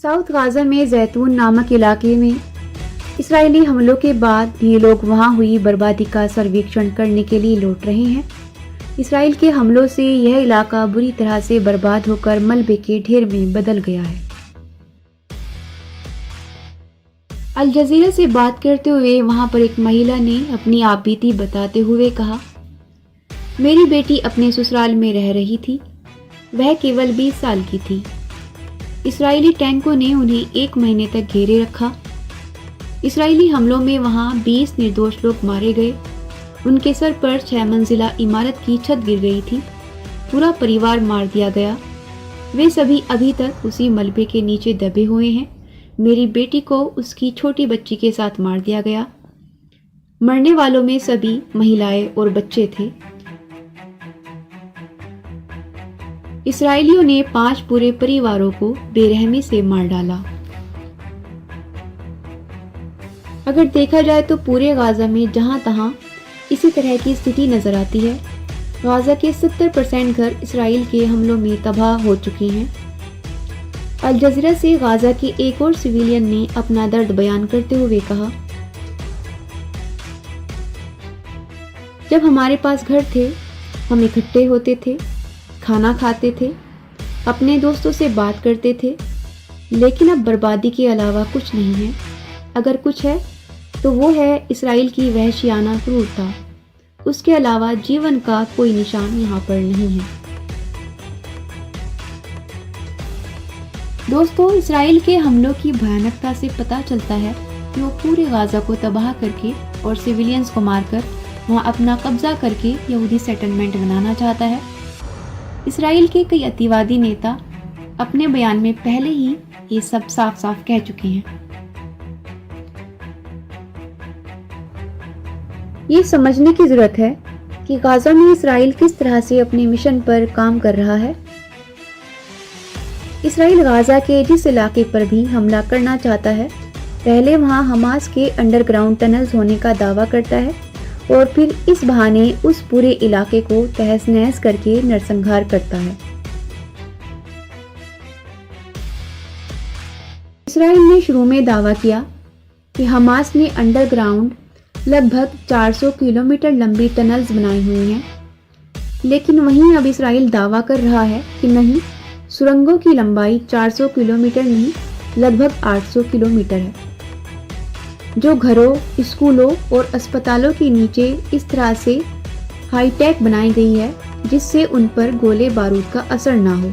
South Gaza में जैतून नामक इलाके में इस्राएली हमलों के बाद भी लोग वहां हुई बर्बादी का सर्वेक्षण करने के लिए लौट रहे हैं। इस्राएल के हमलों से यह इलाका बुरी तरह से बर्बाद होकर मलबे के ढेर में बदल गया है। अल जज़ीरा से बात करते हुए वहां पर एक महिला ने अपनी आपबीती बताते हुए कहा, मेरी बेटी अपने ससुराल में रह रही थी। वह केवल 20 साल की थी। इस्राएली टैंकों ने उन्हें 1 महीने तक घेरे रखा। इस्राएली हमलों में वहां 20 निर्दोष लोग मारे गए। उनके सर पर 6 मंजिला इमारत की छत गिर गई थी। पूरा परिवार मार दिया गया। वे सभी अभी तक उसी मलबे के नीचे दबे हुए हैं। मेरी बेटी को उसकी छोटी बच्ची के साथ मार दिया गया। मरने वालों में सभी महिलाएं और बच्चे थे। इस्राएलियों ने 5 पूरे परिवारों को बेरहमी से मार डाला। अगर देखा जाए तो पूरे गाजा में जहां तहां इसी तरह की स्थिति नजर आती है। गाजा के 70% घर इस्राएल के हमलों में तबाह हो चुके हैं। अल जज़ीरा से गाजा के एक और सिविलियन ने अपना दर्द बयान करते हुए कहा, जब हमारे पास घर थे, हम इकट्ठे होते थे, खाना खाते थे, अपने दोस्तों से बात करते थे, लेकिन अब बर्बादी के अलावा कुछ नहीं है। अगर कुछ है तो वो है इस्राएल की वहशियाना क्रूरता। उसके अलावा जीवन का कोई निशान यहाँ पर नहीं है। दोस्तों, इस्राएल के हमलों की भयानकता से पता चलता है कि वो पूरे गाजा को तबाह करके और सिविलियंस को मारकर वहाँ अपना कब्जा करके यहूदी सेटलमेंट बनाना चाहता है। इस्राएल के कई अतिवादी नेता अपने बयान में पहले ही ये सब साफ साफ कह चुके हैं। ये समझने की जरूरत है कि गाजा में इस्राएल किस तरह से अपने मिशन पर काम कर रहा है। इस्राएल गाजा के जिस इलाके पर भी हमला करना चाहता है, पहले वहां हमास के अंडरग्राउंड टनल्स होने का दावा करता है और फिर इस बहाने उस पूरे इलाके को तहस नहस करके नरसंहार करता है। इस्राएल ने शुरू में दावा किया कि हमास ने अंडरग्राउंड लगभग 400 किलोमीटर लंबी टनल्स बनाई हुई हैं, लेकिन वहीं अब इस्राएल दावा कर रहा है कि नहीं, सुरंगों की लंबाई 400 किलोमीटर नहीं, लगभग 800 किलोमीटर है, जो घरों, स्कूलों और अस्पतालों के नीचे इस तरह से हाईटेक बनाई गई है जिससे उन पर गोले बारूद का असर ना हो।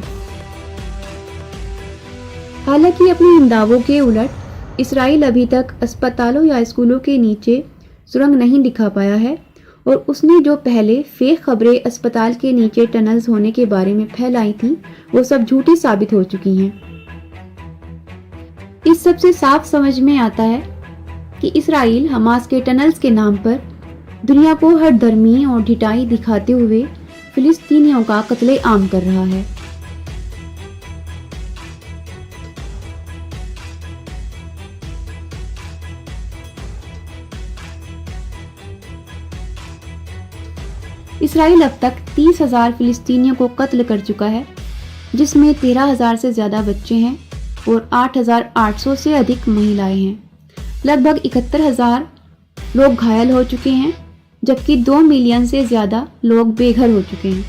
हालांकि अपने इन दावों के उलट इस्राएल अभी तक अस्पतालों या स्कूलों के नीचे सुरंग नहीं दिखा पाया है और उसने जो पहले फेक खबरें अस्पताल के नीचे टनल्स होने के बारे में फैलाई थी, वो सब झूठी साबित हो चुकी हैं। इस सब से साफ समझ में आता है कि इस्राएल हमास के टनल्स के नाम पर दुनिया को हर धर्मी और ढिठाई दिखाते हुए फिलिस्तीनियों का कत्ले आम कर रहा है। इस्राएल अब तक 30,000 फिलिस्तीनियों को कत्ल कर चुका है, जिसमें 13,000 से ज्यादा बच्चे हैं और 8,800 से अधिक महिलाएं हैं। लगभग 71,000 लोग घायल हो चुके हैं, जबकि 2 मिलियन से ज्यादा लोग बेघर हो चुके हैं।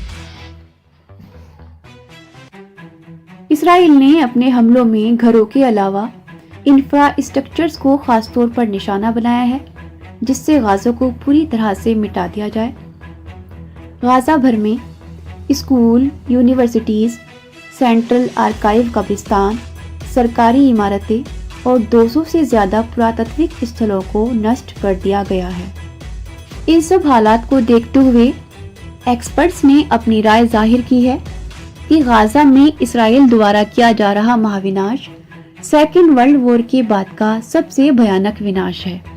इस्राएल ने अपने हमलों में घरों के अलावा इंफ्रास्ट्रक्चर्स को खासतौर पर निशाना बनाया है, जिससे गाजा को पूरी तरह से मिटा दिया जाए। गाजा भर में स्कूल, यूनिवर्सिटीज, सेंट्रल आर्काइव कब्रिस्तान, सरकारी इमारतें और 200 से ज्यादा पुरातात्विक स्थलों को नष्ट कर दिया गया है। इन सब हालात को देखते हुए एक्सपर्ट्स ने अपनी राय जाहिर की है कि गाजा में इस्राएल द्वारा किया जा रहा महाविनाश सेकेंड वर्ल्ड वॉर के बाद का सबसे भयानक विनाश है।